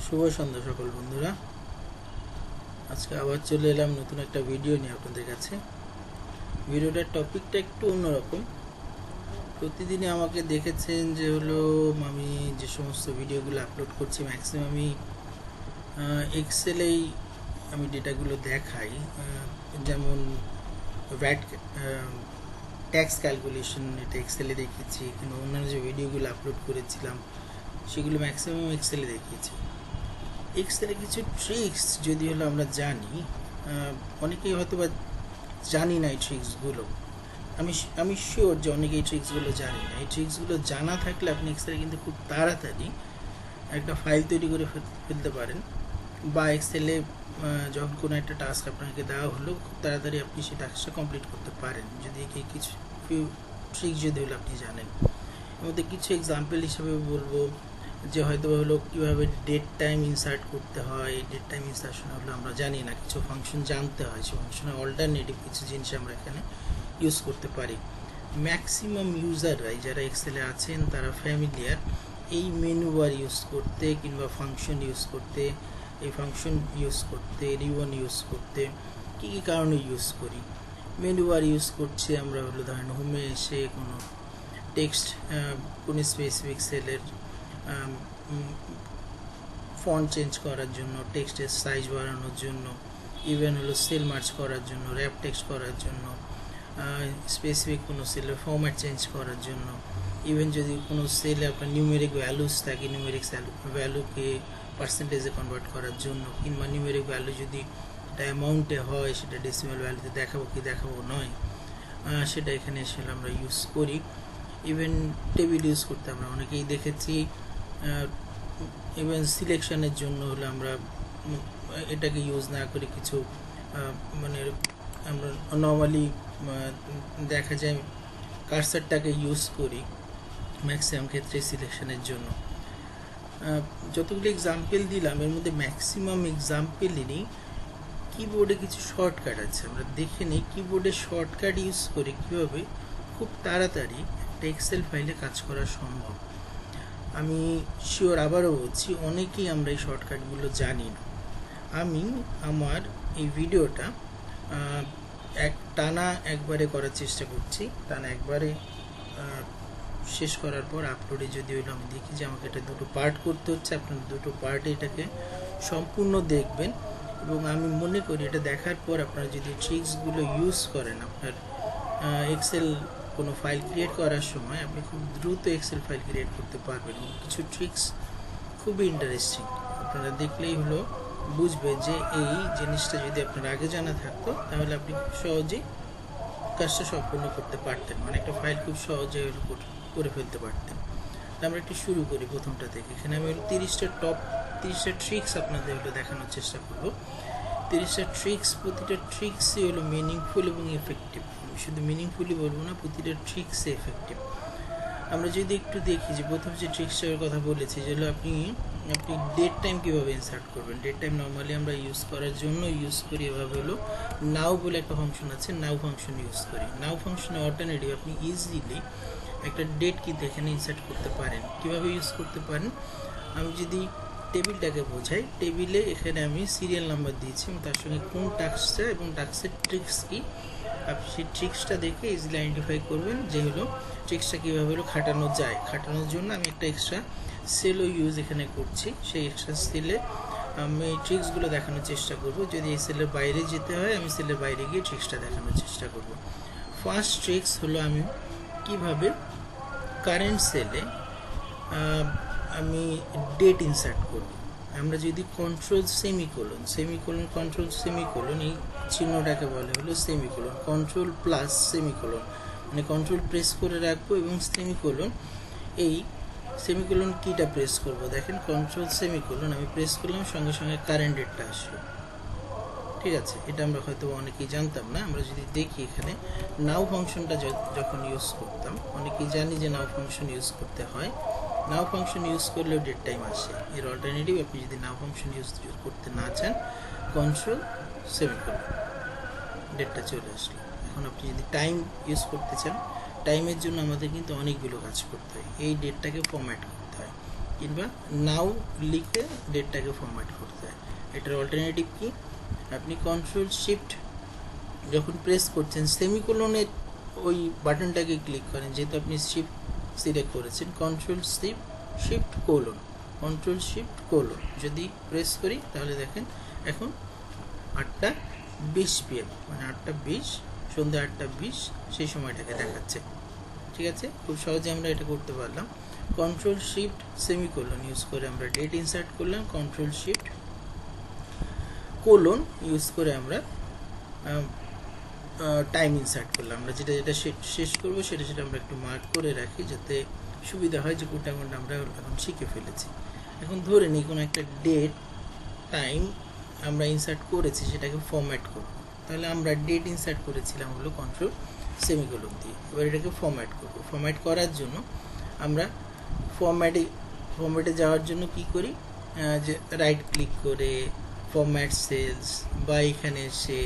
শুভ সন্ধ্যা সকল বন্ধুরা। আজকে আবার চলে এলাম নতুন একটা ভিডিও নিয়ে আপনাদের কাছে। ভিডিওটার টপিকটা একটু অন্যরকম। প্রতিদিনই আমাকে দেখেছেন যে হলো আমি যে সমস্ত ভিডিওগুলো আপলোড করছি ম্যাক্সিমামই এক্সেলেই আমি ডেটাগুলো দেখাই। যেমন ভ্যাট ট্যাক্স ক্যালকুলেশন, এটা এক্সেলে দেখিয়েছি, কিন্তু অন্যান্য যে ভিডিওগুলো আপলোড করেছিলাম সেগুলো ম্যাক্সিমাম এক্সেলে দেখিয়েছি। এক্সেলে কিছু ট্রিক্স যদি হলো আমরা জানি, অনেকেই হয়তো বা জানি না এই ট্রিক্সগুলো। আমি শিওর যে অনেকে এই ট্রিক্সগুলো জানি না। এই ট্রিক্সগুলো জানা থাকলে আপনি এক্সেলে কিন্তু খুব তাড়াতাড়ি একটা ফাইল তৈরি করে ফেলতে পারেন, বা এক্সেলে যখন কোনো একটা টাস্ক আপনাকে দেওয়া হলো খুব তাড়াতাড়ি আপনি সেই টাস্কটা কমপ্লিট করতে পারেন যদি কিছু ফিউ ট্রিক্স যদি হলো আপনি জানেন। এর মধ্যে কিছু এক্সাম্পল হিসেবে বলবো যে হয়তো হলো কীভাবে ডেট টাইম ইনসার্ট করতে হয়। ডেট টাইম ইনসার্শন হলো আমরা জানি না, কিছু ফাংশন জানতে হয়, সেই ফাংশনের অল্টারনেটিভ কিছু জিনিস আমরা এখানে ইউজ করতে পারি। ম্যাক্সিমাম ইউজাররাই যারা এক্সেলে আছেন তারা ফ্যামিলিয়ার এই মেনু বার ইউজ করতে, কিংবা ফাংশন ইউজ করতে, এই ফাংশন ইউজ করতে, রিবন ইউজ করতে। কী কী কারণে ইউজ করি? মেনু বার ইউজ করছি আমরা হলো ধরেন হোমে এসে কোনো টেক্সট, কোনো স্পেসিফিক সেলের ফন্ট চেঞ্জ করার জন্য, টেক্সটের সাইজ বাড়ানোর জন্য, ইভেন হলো সেল মার্চ করার জন্য, র্যাপ টেক্সট করার জন্য, স্পেসিফিক কোনো সেলের ফরম্যাট চেঞ্জ করার জন্য, ইভেন যদি কোনো সেলে আপনার নিউমেরিক ভ্যালুস থাকে, নিউমেরিক ভ্যালুকে পার্সেন্টেজে কনভার্ট করার জন্য, কিংবা নিউমেরিক ভ্যালু যদি এটা অ্যামাউন্টে হয় সেটা ডেসিমাল ভ্যালুতে দেখাবো কি দেখাবো নয়, সেটা এখানে এসে আমরা ইউজ করি। ইভেন টেবিল ইউজ করতে আমরা অনেকেই দেখেছি। ইভেন সিলেকশনের জন্য হলে আমরা এটাকে ইউজ না করে কিছু মানে আমরা নর্মালি দেখা যায় কার্সারটাকে ইউজ করি ম্যাক্সিমাম ক্ষেত্রে সিলেকশনের জন্য। যতগুলো এক্সাম্পল দিলাম এর মধ্যে ম্যাক্সিমাম এক্সাম্পলেরই কিবোর্ডে কিছু শর্টকাট আছে। আমরা দেখে নিই কিবোর্ডে শর্টকাট ইউজ করে কীভাবে খুব তাড়াতাড়ি একটা এক্সেল ফাইলে কাজ করা সম্ভব। আমি শিওর আবারও বলছি, অনেকেই আমরা এই শর্টকাটগুলো জানি না। আমি আমার এই ভিডিওটা টানা একবারে করার চেষ্টা করছি। টানা একবারে শেষ করার পর আপলোডে যদি হলো আমি দেখি যে আমাকে এটা দুটো পার্ট করতে হচ্ছে, আপনার দুটো পার্টে এটাকে সম্পূর্ণ দেখবেন। এবং আমি মনে করি এটা দেখার পর আপনারা যদি ট্রিক্সগুলো ইউজ করেন আপনার এক্সেল কোনো ফাইল ক্রিয়েট করার সময়, আপনি খুব দ্রুত এক্সেল ফাইল ক্রিয়েট করতে পারবেন। কিছু ট্রিক্স খুবই ইন্টারেস্টিং, আপনারা দেখলেই হলো বুঝবেন যে এই জিনিসটা যদি আপনার আগে জানা থাকতো তাহলে আপনি খুব সহজেই কাজটা সম্পূর্ণ করতে পারতেন, মানে একটা ফাইল খুব সহজে করে ফেলতে পারতেন। আমরা একটু শুরু করি প্রথমটা থেকে। এখানে আমি 30টা ট্রিক্স আপনাদের হলো দেখানোর চেষ্টা করবো। 30টা ট্রিক্স, প্রতিটা ট্রিক্সই হলো মিনিংফুল এবং এফেক্টিভ। আমি শুধু মিনিংফুলি বলবো না, প্রতিটা ট্রিক্সই এফেক্টিভ। আমরা যদি একটু দেখি যে প্রথম যে ট্রিক্সটার কথা বলেছি, যেগুলো আপনি ডেট টাইম কীভাবে ইনসার্ট করবেন। ডেট টাইম নর্মালি আমরা ইউজ করার জন্য ইউজ করি এভাবে হলো নাও বলে একটা ফাংশন আছে, নাও ফাংশন ইউজ করি। নাও ফাংশনের অল্টারনেটিভ আপনি ইজিলি একটা ডেট কিন্তু এখানে ইনসার্ট করতে পারেন। কীভাবে ইউজ করতে পারেন? আমি যদি টেবিলটাকে বোঝাই, টেবিলে এখানে আমি সিরিয়াল নাম্বার দিয়েছি এবং তার সঙ্গে কোন টাস্কটা এবং টাস্কের ট্রিক্স কী, আপনি সেই ট্রিক্সটা দেখে ইজিলি আইডেন্টিফাই করবেন যে হলো ট্রিক্সটা কীভাবে হলো খাটানো যায়। খাটানোর জন্য আমি একটা এক্সট্রা সেলও ইউজ এখানে করছি। সেই এক্সট্রা সেলে আমি এই ট্রিক্সগুলো দেখানোর চেষ্টা করব। যদি এই সেলের বাইরে যেতে হয় আমি সেলের বাইরে গিয়ে ট্রিক্সটা দেখানোর চেষ্টা করব। ফার্স্ট ট্রিক্স হলো আমি কিভাবে কারেন্ট সেলে আমি ডেট ইনসার্ট করব। আমরা যদি কন্ট্রোল সেমিকোলন এই চিহ্নটাকে বলে হলো সেমিকোলন, কন্ট্রোল প্লাস সেমিকোলন, মানে কন্ট্রোল প্রেস করে রাখবো এবং সেমিকোলন, এই সেমিকোলন কিটা প্রেস করব। দেখেন কন্ট্রোল সেমিকোলন আমি প্রেস করলাম, সঙ্গে সঙ্গে কারেন্ট ডেটটা আসলো। ঠিক আছে, এটা আমরা হয়তো অনেকেই জানতাম না। আমরা যদি দেখি এখানে নাও ফাংশনটা যখন ইউজ করতাম, অনেকেই জানি যে নাও ফাংশন ইউজ করতে হয়। নাও ফাংশন ইউজ করলেও ডেট টাইম আসে। এর অল্টারনেটিভ আপনি যদি নাও ফাংশন ইউজ করতে না চান, কন্ট্রোল সেমিকোলন, ডেটটা চলে আসলো। এখন আপনি যদি টাইম ইউজ করতে চান, টাইমের জন্য আমাদের কিন্তু অনেকগুলো কাজ করতে হয়। এই ডেটটাকে ফরম্যাট করতে হয়। কিংবা নাও লিখে ডেটটাকে ফরম্যাট করতে হয়। এটার অল্টারনেটিভ কি, আপনি কন্ট্রোল শিফট যখন প্রেস করছেন সেমিকোলনের ওই বাটনটাকে ক্লিক করেন, যেহেতু আপনি শিফট সিলেক্ট করেছেন, control shift colon, control shift colon যদি প্রেস করি তাহলে দেখেন এখন 8:20 PM, মানে 8:20, সন্ধ্যা 8:20 সেই সময়টাকে দেখাচ্ছে। ঠিক আছে, খুব সহজে আমরা এটা করতে পারলাম। কন্ট্রোল শিফট সেমিকোলন ইউজ করে আমরা ডেট ইনসার্ট করলাম, কন্ট্রোল শিফট কোলন ইউজ করে আমরা টাইম ইনসার্ট করলাম। আমরা যেটা যেটা শেষ করবো সেটা আমরা একটু মার্ক করে রাখি, যাতে সুবিধা হয় যে কোনটা কোনটা আমরা এখন শিখে ফেলেছি। এখন ধরে নিই কোনো একটা ডেট টাইম আমরা ইনসার্ট করেছি, সেটাকে ফরম্যাট করব। তাহলে আমরা ডেট ইনসার্ট করেছিলাম হলো কন্ট্রোল সেমিকোলন দিয়ে, এবার এটাকে ফরম্যাট করব। ফরম্যাট করার জন্য আমরা ফরম্যাটে যাওয়ার জন্য কি করি, যে রাইট ক্লিক করে ফরম্যাট সেলস বা এখানে এসে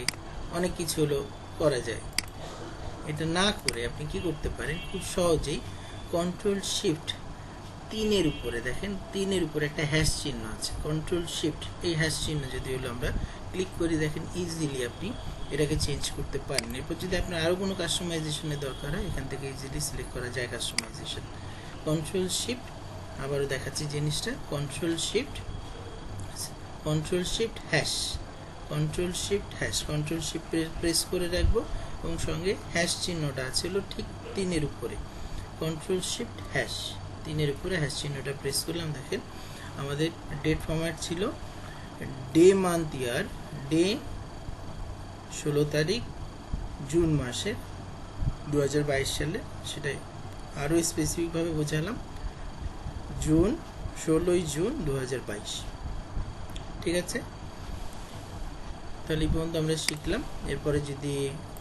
অনেক কিছু হলো করা যায়। এটা না করে আপনি কি করতে পারেন, খুব সহজেই কন্ট্রোল শিফট 3-এর উপরে দেখেন, 3-এর উপরে একটা হ্যাশ চিহ্ন আছে, কন্ট্রোল শিফট এই হ্যাশ চিহ্ন যদি হলো আমরা ক্লিক করি, দেখেন ইজিলি আপনি এটাকে চেঞ্জ করতে পারেন। এরপর যদি আপনার আরও কোনো কাস্টমাইজেশনের দরকার হয়, এখান থেকে ইজিলি সিলেক্ট করা যায় কাস্টমাইজেশন। কন্ট্রোল শিফট, আবারও দেখাচ্ছি জিনিসটা, control shift hash, control shift hash, control shift press করে রাখবো এবং সঙ্গে হ্যাশ চিহ্নটা আছে হলো ঠিক 3-এর উপরে, কন্ট্রোল শিফট হ্যাশ 3-এর উপরে হ্যাশ চিহ্নটা প্রেস করলাম। দেখেন আমাদের ডেট ফরম্যাট ছিল ডে মান্থ ইয়ার, ডে 16 তারিখ জুন মাসের 2022 সালে, সেটাই আরও স্পেসিফিকভাবে বোঝালাম, জুন 16ই জুন 2022। ঠিক আছে, তাহলে এই পর্যন্ত আমরা শিখলাম। এরপরে যদি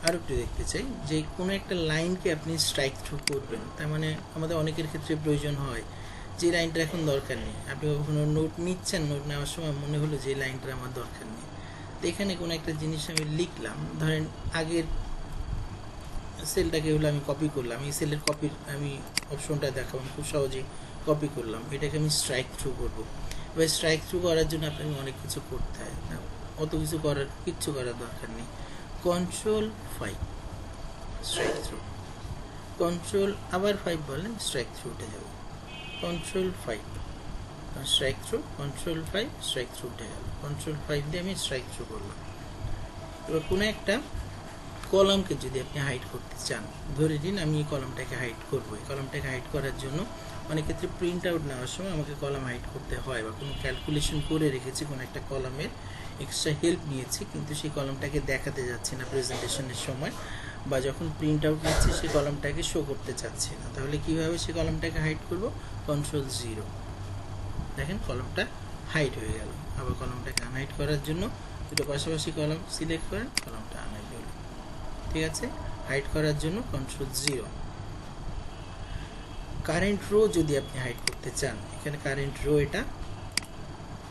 আরও একটু দেখতে চাই যে কোনো একটা লাইনকে আপনি স্ট্রাইক থ্রু করবেন, তার মানে আমাদের অনেকের ক্ষেত্রে প্রয়োজন হয় যে লাইনটা এখন দরকার নেই, আপনি কখনো নোট নিচ্ছেন, নোট নেওয়ার সময় মনে হলো যে লাইনটা আমার দরকার নেই, তো এখানে কোনো একটা জিনিস আমি লিখলাম, ধরেন আগের সেলটাকে হলো আমি কপি করলাম, এই সেলের কপির আমি অপশনটা দেখাবো, খুব সহজেই কপি করলাম, এটাকে আমি স্ট্রাইক থ্রু করবো। এবার স্ট্রাইক থ্রু করার জন্য আপনাকে অনেক কিছু করতে হয়, অত কিচ্ছু করার দরকার নেই। কন্ট্রোল 5 স্ট্রাইক থ্রু, কন্ট্রোল আবার 5 বলেন, স্ট্রাইক থ্রু উঠে যাবে, control 5 strike through, control 5 strike through উঠে গেল, কন্ট্রোল 5 দিয়ে আমি স্ট্রাইক থ্রু করলাম। এবার কোনো একটা কলামকে যদি আপনি হাইড করতে চান, ধরে নিন আমি এই কলামটাকে হাইড করবো, এই কলামটাকে হাইড করার জন্য অনেক ক্ষেত্রে প্রিন্ট আউট নেওয়ার সময় আমাকে কলাম হাইড করতে হয়, বা কোনো ক্যালকুলেশন করে রেখেছি, কোনো একটা কলামের এক্সট্রা হেল্প নিয়েছি, কিন্তু সেই কলামটাকে দেখাতে যাচ্ছি না প্রেজেন্টেশনের সময়, বা যখন প্রিন্ট আউট নিচ্ছি সেই কলামটাকে শো করতে চাচ্ছি না, তাহলে কীভাবে সেই কলামটাকে হাইড করব, কন্ট্রোল 0, দেখেন কলামটা হাইড হয়ে গেল। আবার কলামটাকে আনহাইড করার জন্য দুটো পাশাপাশি কলাম সিলেক্ট করেন, কলামটা আনহাইড হলো। ঠিক আছে, হাইড করার জন্য কন্ট্রোল 0। কারেন্ট রো যদি আপনি হাইড করতে চান, এখানে কারেন্ট রো, এটা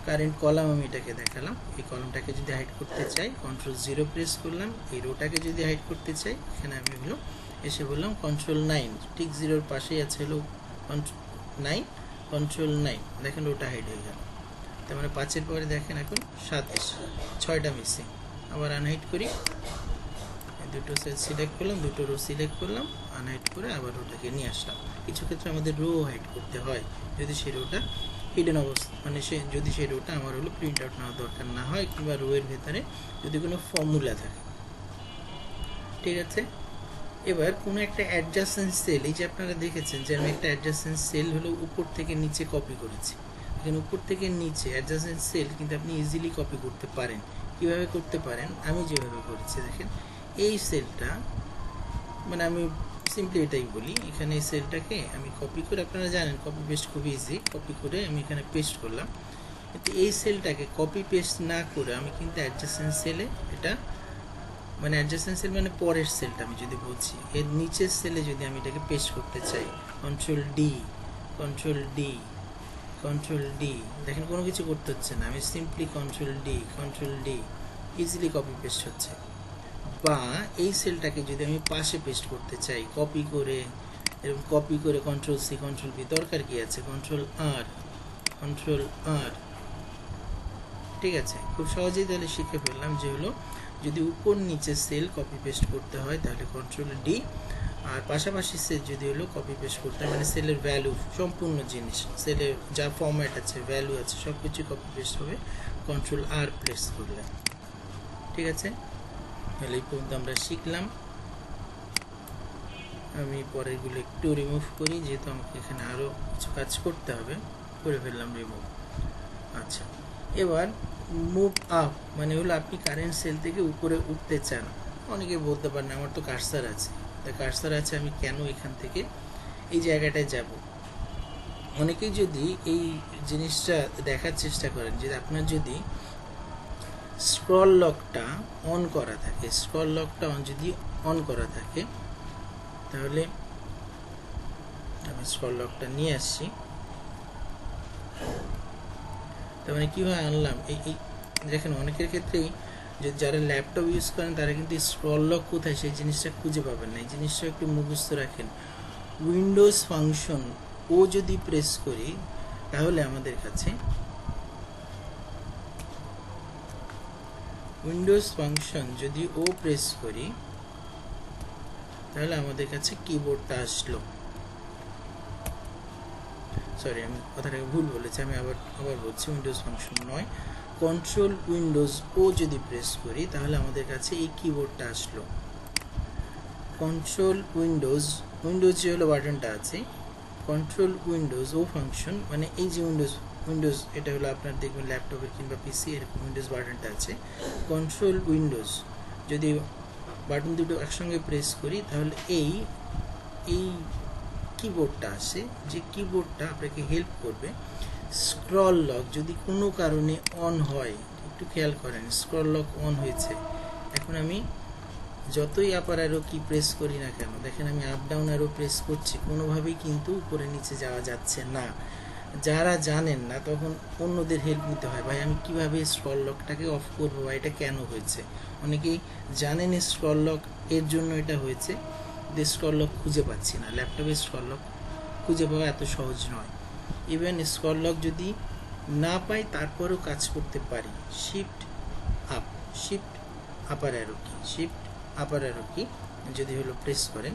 কারেন্ট কলাম আমি এটাকে দেখালাম, এই কলামটাকে যদি হাইড করতে চাই কন্ট্রোল 0 প্রেস করলাম, এই রোটাকে যদি হাইড করতে চাই এখানে আমি হলো এসে বললাম কন্ট্রোল 9, ঠিক 0-র পাশেই আছে হলো 9, কন্ট্রোল 9, দেখেন রোটা হাইড হয়ে গেল। তার মানে 5-এর পরে দেখেন এখন 7 এসে 6টা মিসিং। আবার আনহাইড করি, দুটো সেল সিলেক্ট করলাম, দুটো রো সিলেক্ট করলাম, আনহাইড করে আবার রোটাকে নিয়ে আসলাম। কিছু ক্ষেত্রে আমাদের রো হাইড করতে হয় যদি সেই রোটা হিডেন অবস্থা, মানে যদি সেই রোটা আমার হলো প্রিন্ট আউট নেওয়ার দরকার না হয়, কিংবা রো এর ভেতরে যদি কোনো ফর্মুলা থাকে। ঠিক আছে, এবার কোনো একটা অ্যাডজাসেন্ট সেল, এই যে আপনারা দেখেছেন যে আমি একটা অ্যাডজাসেন্ট সেল হলো উপর থেকে নিচে কপি করেছি, এখানে উপর থেকে নিচে অ্যাডজাসেন্ট সেল কিন্তু আপনি ইজিলি কপি করতে পারেন। কিভাবে করতে পারেন, আমি যেভাবে করেছি দেখেন, এই সেলটা, মানে আমি সিম্পলি এটাই বলি, এখানে এই সেলটাকে আমি কপি করে, আপনারা জানেন কপি পেস্ট খুব ইজি, কপি করে আমি এখানে পেস্ট করলাম, কিন্তু এই সেলটাকে কপি পেস্ট না করে আমি কিন্তু অ্যাডজাসেন্ট সেলে এটা, মানে অ্যাডজাসেন্ট সেল মানে পরের সেলটা আমি যদি বলছি, এর নিচের সেলে যদি আমি এটাকে পেস্ট করতে চাই, control D, control D, control D, দেখেন কোনো কিছু করতে হচ্ছে না, আমি simply control D, easily copy paste হচ্ছে। বা এই সেলটাকে যদি আমি পাশে পেস্ট করতে চাই, কপি করে, এরকম কপি করে কন্ট্রোল সি, কন্ট্রোল ভি, দরকার কি আছে, কন্ট্রোল আর, কন্ট্রোল আর। ঠিক আছে, খুব সহজেই তাহলে শিখে ফেললাম যে হলো যদি উপর নিচে সেল কপি পেস্ট করতে হয় তাহলে কন্ট্রোল ডি, আর পাশাপাশি সেল যদি হলো কপি পেস্ট করতে হয় মানে সেলের ভ্যালু সম্পূর্ণ জিনিস, সেলের যা ফরম্যাট আছে ভ্যালু আছে সব কিছু কপি পেস্ট হবে কন্ট্রোল আর প্রেস করলে। ঠিক আছে, তাহলে এই পর্যন্ত আমরা শিখলাম। আমি পরেরগুলো একটু রিমুভ করি যেহেতু আমাকে এখানে আরও কিছু কাজ করতে হবে, করে ফেললাম রিমুভ। আচ্ছা, এবার মুভ আপ মানে হলো আপনি কারেন্ট সেল থেকে উপরে উঠতে চান। অনেকে বলতে পারেন আমার তো কার্সার আছে, তা কার্সার আছে আমি কেন এখান থেকে এই জায়গাটায় যাব। অনেকেই যদি এই জিনিসটা দেখার চেষ্টা করেন যে আপনার যদি স্ক্রল লকটা অন করা থাকে, স্ক্রল লকটা যদি অন করা থাকে তাহলে আমি স্ক্রল লকটা নিয়ে আসছি। তার মানে কীভাবে আনলাম, এই দেখেন অনেকের ক্ষেত্রেই যে যারা ল্যাপটপ ইউজ করেন তারা কিন্তু স্ক্রল লক কোথায় সেই জিনিসটা খুঁজে পাবেন না। এই জিনিসটা একটু মুখস্থ রাখেন। উইন্ডোজ ফাংশন ও যদি প্রেস করি তাহলে আমাদের কাছে উইন্ডোজ ফাংশন যদি ও প্রেস করি তাহলে আমাদের কাছে কিবোর্ডটা আসলো। সরি, আমি কথাটাকে ভুল বলেছি, আমি আবার বলছি, উইন্ডোজ ফাংশন নয়, কন্ট্রোল উইন্ডোজ ও যদি প্রেস করি তাহলে আমাদের কাছে এই কিবোর্ডটা আসলো। কন্ট্রোল উইন্ডোজ যে হলো বাটনটা আছে, কন্ট্রোল উইন্ডোজ ও ফাংশন মানে এই যে উইন্ডোজ এটা হলো আপনার দেখবেন ল্যাপটপের কিংবা পিসি এরকম উইন্ডোজ বাটনটা আছে। কন্ট্রোল উইন্ডোজ যদি বাটন দুটো একসঙ্গে প্রেস করি তাহলে এই কিবোর্ডটা আসে, যে কিবোর্ডটা আপনাকে হেল্প করবে। স্ক্রল লক যদি কোনো কারণে অন হয়, একটু খেয়াল করেন স্ক্রল লক অন হয়েছে, এখন আমি যতই আপার অ্যারো কি প্রেস করি না কেন, দেখেন আমি আপ ডাউন অ্যারো প্রেস করছি, কোনোভাবেই কিন্তু উপরে নিচে যাওয়া যাচ্ছে না। যারা জানেন না তখন অন্যদের হেল্প নিতে হয়, ভাই আমি কিভাবে স্ক্রল লকটাকে অফ করবো বা এটা কেন হয়েছে। অনেকেই জানেন স্ক্রল লক এর জন্য এটা হয়েছে, স্ক্রল লক খুঁজে পাচ্ছি না, ল্যাপটপে স্ক্রল লক খুঁজে পাওয়া এত সহজ নয়। ইভেন স্ক্রল লক যদি না পাই তারপরেও কাজ করতে পারি। শিফট আপার অ্যারো কি, শিফট আপার অ্যারো কি যদি হলো প্রেস করেন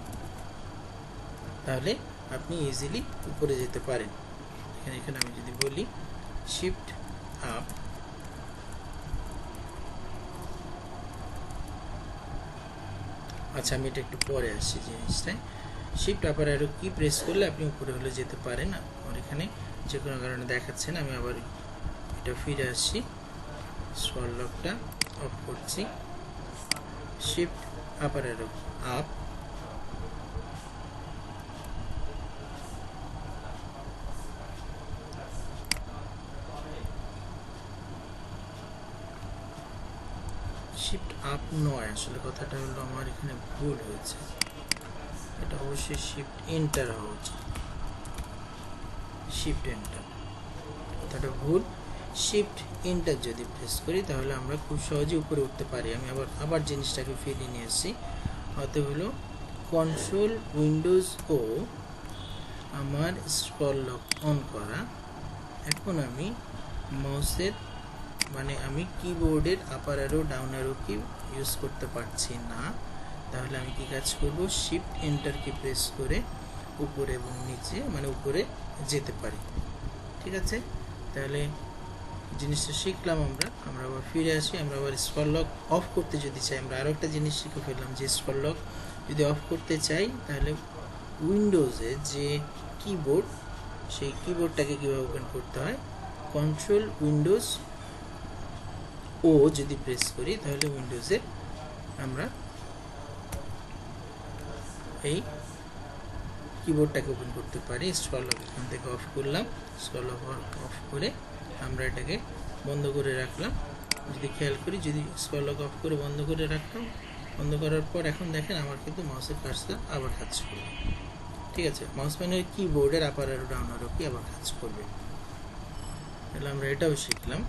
তাহলে আপনি ইজিলি উপরে যেতে পারেন। এখানে আমি যদি বলি শিফট আপ, আচ্ছা আমি এটা একটু পরে আসছি জিনিসটায়। শিফট আপার অ্যারো কি প্রেস করলে আপনি উপরে হলে যেতে পারেন। আর এখানে যে কোনো কারণে দেখাচ্ছে না, আমি আবার এটা ফিরে আসছি, স্ক্রল লকটা অফ করছি, শিফট আপার অ্যারো আপ, শিফট আপ নয়, আসলে কথাটা হলো আমার এখানে ভুল হয়েছে, এটা অবশ্যই শিফট এন্টার হওয়া উচিত, শিফট এন্টার, কথাটা ভুল। শিফট এন্টার যদি প্রেস করি তাহলে আমরা খুব সহজে উপরে উঠতে পারি। আমি আবার জিনিসটাকে ফিরিয়ে নিয়ে আসছি, হতে হলো কন্ট্রোল উইন্ডোজ ও আমার স্ক্রল লক অন করা। এখন আমি মাউসের মানে আমি কিবোর্ডের upper arrow down arrow key use করতে পারছি না, তাহলে আমি কি কাজ করব, শিফট এন্টার কি প্রেস করে উপরে এবং নিচে মানে উপরে যেতে পারি। ঠিক আছে, তাহলে জিনিসটা শিখলাম আমরা আবার ফিরে আসি। আমরা আবার স্ক্রল লক অফ করতে যদি চাই, আমরা আরও একটা জিনিস শিখে ফেললাম যে স্ক্রল লক যদি অফ করতে চাই তাহলে উইন্ডোজে যে কিবোর্ড সেই কিবোর্ডটাকে কীভাবে ওপেন করতে হয়, কন্ট্রোল উইন্ডোজ ও যদি প্রেস করি তাহলে উইন্ডোজে আমরা এই কিবোর্ডটাকে ওপেন করতে পারি। স্ক্রল লক এখান থেকে অফ করলাম, স্ক্রল লক অফ করে আমরা এটাকে বন্ধ করে রাখলাম। যদি খেয়াল করি, যদি স্ক্রল লক অফ করে বন্ধ করে রাখলাম, বন্ধ করার পর এখন দেখেন আমার কিন্তু মাউসের কাজটা আবার কাজ করবে। ঠিক আছে, মাউস প্যানের কিবোর্ডের আপার অ্যারো ডাউন অ্যারো কি আবার কাজ করবে। তাহলে আমরা এটাও শিখলাম।